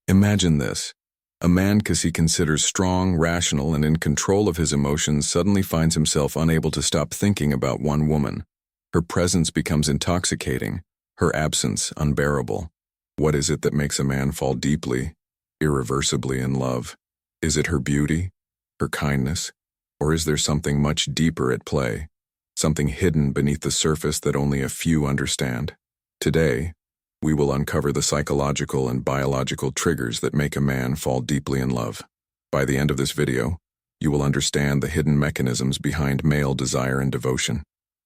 Imagine this. A man he considers strong, rational, and in control of his emotions suddenly finds himself unable to stop thinking about one woman. Her presence becomes intoxicating, her absence unbearable. What is it that makes a man fall deeply, irreversibly in love? Is it her beauty, her kindness, or is there something much deeper at play? Something hidden beneath the surface that only a few understand? Today, we will uncover the psychological and biological triggers that make a man fall deeply in love. By the end of this video, you will understand the hidden mechanisms behind male desire and devotion.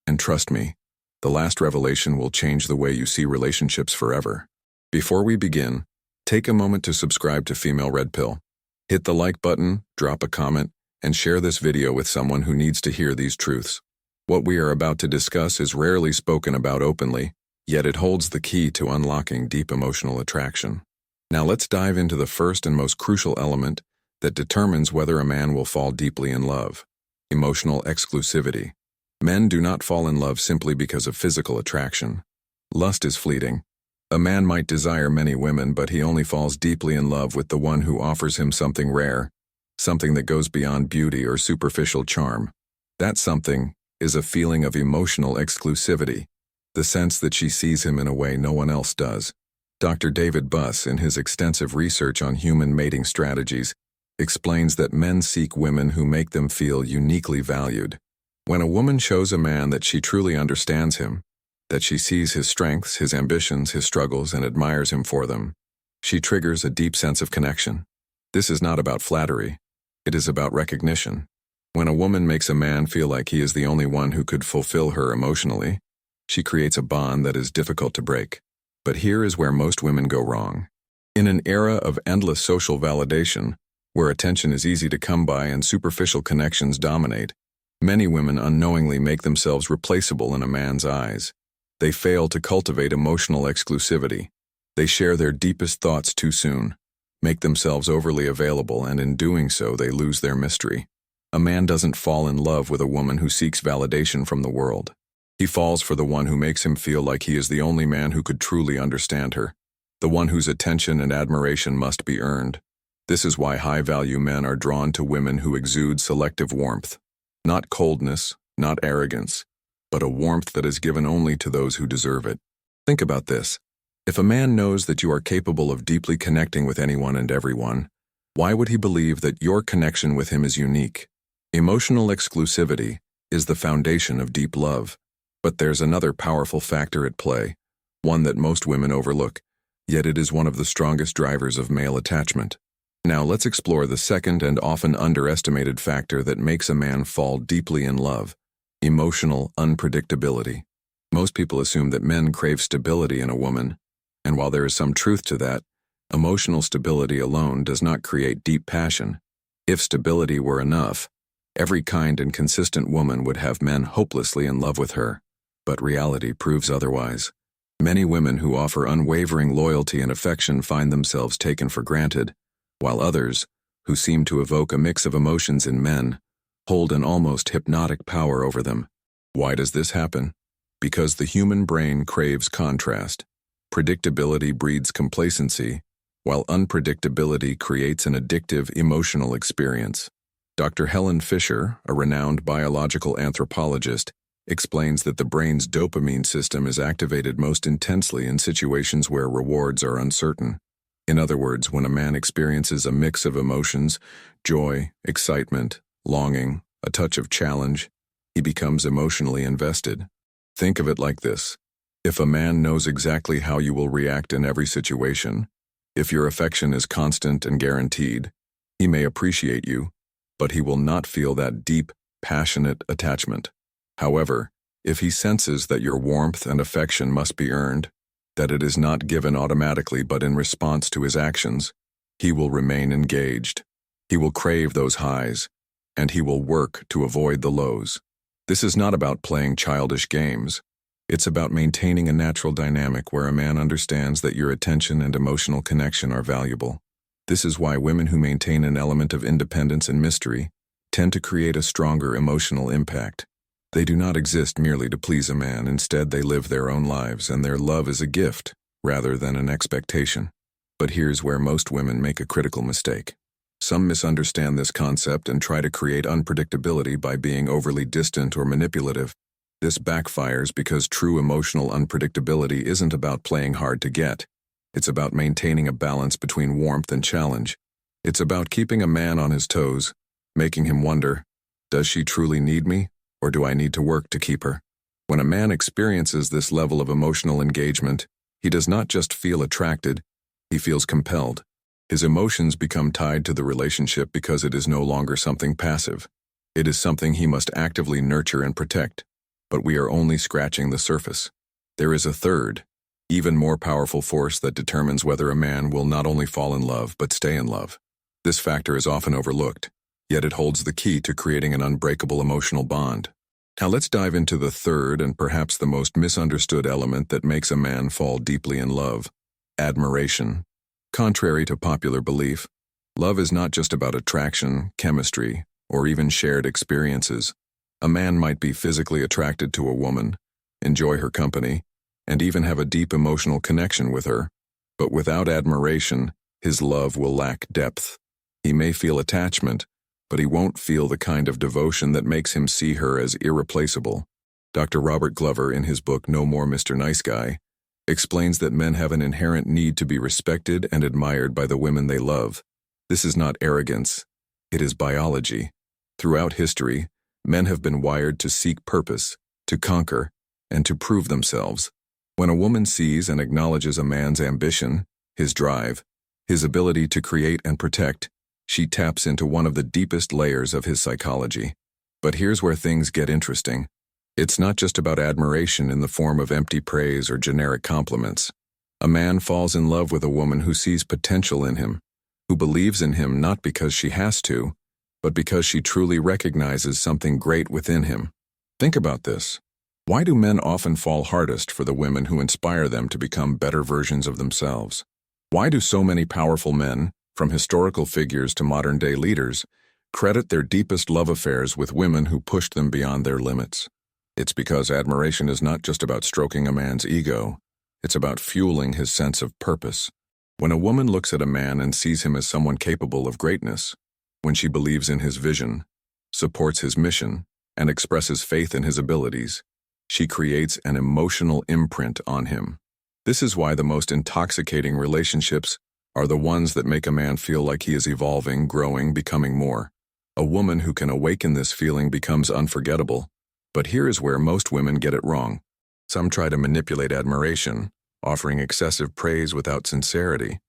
And trust me, the last revelation will change the way you see relationships forever. Before we begin, take a moment to subscribe to Female Red Pill. Hit the like button, drop a comment, and share this video with someone who needs to hear these truths. What we are about to discuss is rarely spoken about openly, yet it holds the key to unlocking deep emotional attraction. Now let's dive into the first and most crucial element that determines whether a man will fall deeply in love: emotional exclusivity. Men do not fall in love simply because of physical attraction. Lust is fleeting. A man might desire many women, but he only falls deeply in love with the one who offers him something rare, something that goes beyond beauty or superficial charm. That something is a feeling of emotional exclusivity, the sense that she sees him in a way no one else does. Dr. David Buss, in his extensive research on human mating strategies, explains that men seek women who make them feel uniquely valued. When a woman shows a man that she truly understands him, that she sees his strengths, his ambitions, his struggles, and admires him for them, she triggers a deep sense of connection. This is not about flattery. It is about recognition. When a woman makes a man feel like he is the only one who could fulfill her emotionally, she creates a bond that is difficult to break. But here is where most women go wrong. In an era of endless social validation, where attention is easy to come by and superficial connections dominate, many women unknowingly make themselves replaceable in a man's eyes. They fail to cultivate emotional exclusivity. They share their deepest thoughts too soon, make themselves overly available, and in doing so they lose their mystery. A man doesn't fall in love with a woman who seeks validation from the world. He falls for the one who makes him feel like he is the only man who could truly understand her, the one whose attention and admiration must be earned. This is why high-value men are drawn to women who exude selective warmth. Not coldness, not arrogance, but a warmth that is given only to those who deserve it. Think about this. If a man knows that you are capable of deeply connecting with anyone and everyone, why would he believe that your connection with him is unique? Emotional exclusivity is the foundation of deep love. But there's another powerful factor at play, one that most women overlook, yet it is one of the strongest drivers of male attachment. Now let's explore the second and often underestimated factor that makes a man fall deeply in love: emotional unpredictability. Most people assume that men crave stability in a woman, and while there is some truth to that, emotional stability alone does not create deep passion. If stability were enough, every kind and consistent woman would have men hopelessly in love with her. But reality proves otherwise. Many women who offer unwavering loyalty and affection find themselves taken for granted, while others, who seem to evoke a mix of emotions in men, hold an almost hypnotic power over them. Why does this happen? Because the human brain craves contrast. Predictability breeds complacency, while unpredictability creates an addictive emotional experience. Dr. Helen Fisher, a renowned biological anthropologist, explains that the brain's dopamine system is activated most intensely in situations where rewards are uncertain. In other words, when a man experiences a mix of emotions, joy, excitement, longing, a touch of challenge, he becomes emotionally invested. Think of it like this. If a man knows exactly how you will react in every situation, if your affection is constant and guaranteed, he may appreciate you, but he will not feel that deep, passionate attachment. However, if he senses that your warmth and affection must be earned, that it is not given automatically but in response to his actions, he will remain engaged. He will crave those highs, and he will work to avoid the lows. This is not about playing childish games. It's about maintaining a natural dynamic where a man understands that your attention and emotional connection are valuable. This is why women who maintain an element of independence and mystery tend to create a stronger emotional impact. They do not exist merely to please a man. Instead, they live their own lives, and their love is a gift rather than an expectation. But here's where most women make a critical mistake. Some misunderstand this concept and try to create unpredictability by being overly distant or manipulative. This backfires because true emotional unpredictability isn't about playing hard to get. It's about maintaining a balance between warmth and challenge. It's about keeping a man on his toes, making him wonder, does she truly need me, or do I need to work to keep her? When a man experiences this level of emotional engagement, he does not just feel attracted, he feels compelled. His emotions become tied to the relationship because it is no longer something passive. It is something he must actively nurture and protect. But we are only scratching the surface. There is a third, even more powerful force that determines whether a man will not only fall in love but stay in love. This factor is often overlooked, yet it holds the key to creating an unbreakable emotional bond. Now let's dive into the third and perhaps the most misunderstood element that makes a man fall deeply in love: admiration. Contrary to popular belief, love is not just about attraction, chemistry, or even shared experiences. A man might be physically attracted to a woman, enjoy her company, and even have a deep emotional connection with her. But without admiration, his love will lack depth. He may feel attachment, but he won't feel the kind of devotion that makes him see her as irreplaceable. Dr. Robert Glover, in his book No More Mr. Nice Guy, explains that men have an inherent need to be respected and admired by the women they love. This is not arrogance, it is biology. Throughout history, men have been wired to seek purpose, to conquer, and to prove themselves. When a woman sees and acknowledges a man's ambition, his drive, his ability to create and protect, she taps into one of the deepest layers of his psychology. But here's where things get interesting. It's not just about admiration in the form of empty praise or generic compliments. A man falls in love with a woman who sees potential in him, who believes in him not because she has to, but because she truly recognizes something great within him. Think about this. Why do men often fall hardest for the women who inspire them to become better versions of themselves? Why do so many powerful men, from historical figures to modern-day leaders, credit their deepest love affairs with women who pushed them beyond their limits? It's because admiration is not just about stroking a man's ego, it's about fueling his sense of purpose. When a woman looks at a man and sees him as someone capable of greatness, when she believes in his vision, supports his mission, and expresses faith in his abilities, she creates an emotional imprint on him. This is why the most intoxicating relationships are the ones that make a man feel like he is evolving, growing, becoming more. A woman who can awaken this feeling becomes unforgettable. But here is where most women get it wrong. Some try to manipulate admiration, offering excessive praise without sincerity.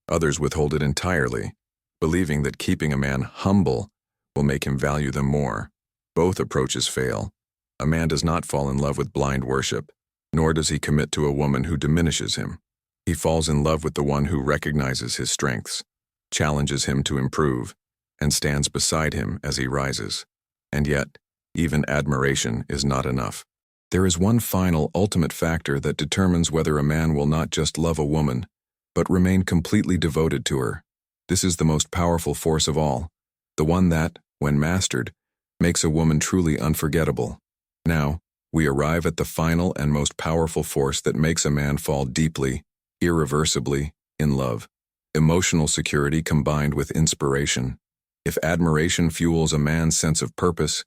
Others withhold it entirely, believing that keeping a man humble will make him value them more. Both approaches fail. A man does not fall in love with blind worship, nor does he commit to a woman who diminishes him. He falls in love with the one who recognizes his strengths, challenges him to improve, and stands beside him as he rises. And yet, even admiration is not enough. There is one final, ultimate factor that determines whether a man will not just love a woman, but remain completely devoted to her. This is the most powerful force of all, the one that, when mastered, makes a woman truly unforgettable. Now, we arrive at the final and most powerful force that makes a man fall deeply, irreversibly, in love: emotional security combined with inspiration. If admiration fuels a man's sense of purpose,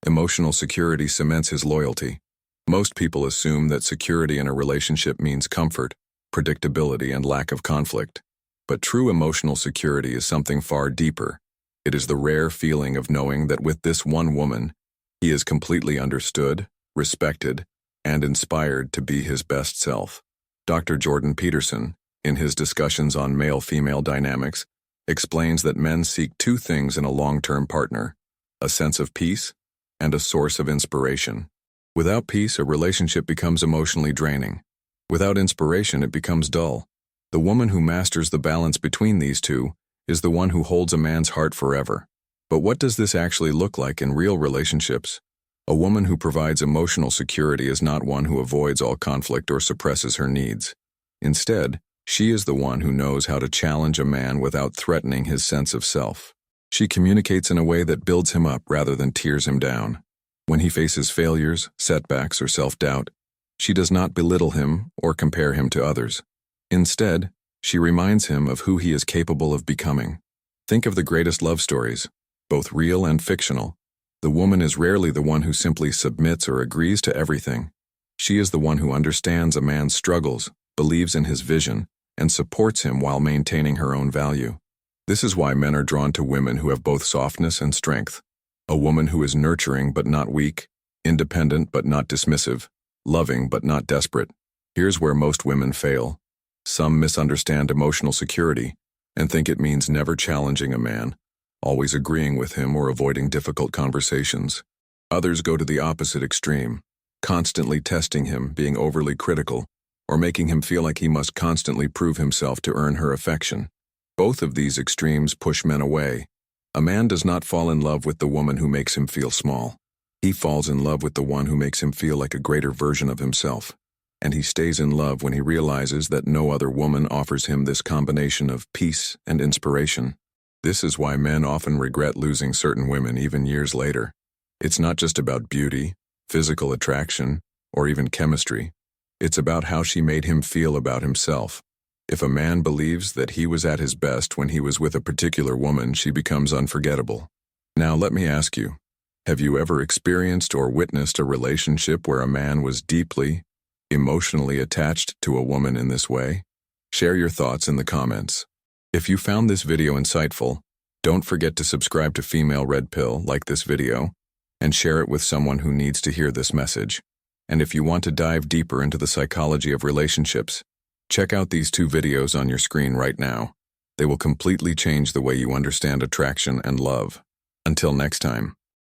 emotional security cements his loyalty. Most people assume that security in a relationship means comfort, predictability, and lack of conflict. But true emotional security is something far deeper. It is the rare feeling of knowing that with this one woman, he is completely understood, respected, and inspired to be his best self. Dr. Jordan Peterson, in his discussions on male-female dynamics, explains that men seek two things in a long-term partner: a sense of peace and a source of inspiration. Without peace, a relationship becomes emotionally draining. Without inspiration, it becomes dull. The woman who masters the balance between these two is the one who holds a man's heart forever. But what does this actually look like in real relationships? A woman who provides emotional security is not one who avoids all conflict or suppresses her needs. Instead, she is the one who knows how to challenge a man without threatening his sense of self. She communicates in a way that builds him up rather than tears him down. When he faces failures, setbacks, or self-doubt, she does not belittle him or compare him to others. Instead, She reminds him of who he is capable of becoming. Think of the greatest love stories, both real and fictional. The woman is rarely the one who simply submits or agrees to everything. She is the one who understands a man's struggles, believes in his vision, and supports him while maintaining her own value. This is why men are drawn to women who have both softness and strength. A woman who is nurturing but not weak, independent but not dismissive, loving but not desperate. Here's where most women fail. Some misunderstand emotional security and think it means never challenging a man, always agreeing with him or avoiding difficult conversations. Others go to the opposite extreme, constantly testing him, being overly critical, or making him feel like he must constantly prove himself to earn her affection. Both of these extremes push men away. A man does not fall in love with the woman who makes him feel small. He falls in love with the one who makes him feel like a greater version of himself. And he stays in love when he realizes that no other woman offers him this combination of peace and inspiration. This is why men often regret losing certain women even years later. It's not just about beauty, physical attraction, or even chemistry. It's about how she made him feel about himself. If a man believes that he was at his best when he was with a particular woman, she becomes unforgettable. Now let me ask you, have you ever experienced or witnessed a relationship where a man was deeply, emotionally attached to a woman in this way? Share your thoughts in the comments. If you found this video insightful, don't forget to subscribe to Female Red Pill, like this video, and share it with someone who needs to hear this message. And if you want to dive deeper into the psychology of relationships, check out these 2 videos on your screen right now. They will completely change the way you understand attraction and love. Until next time.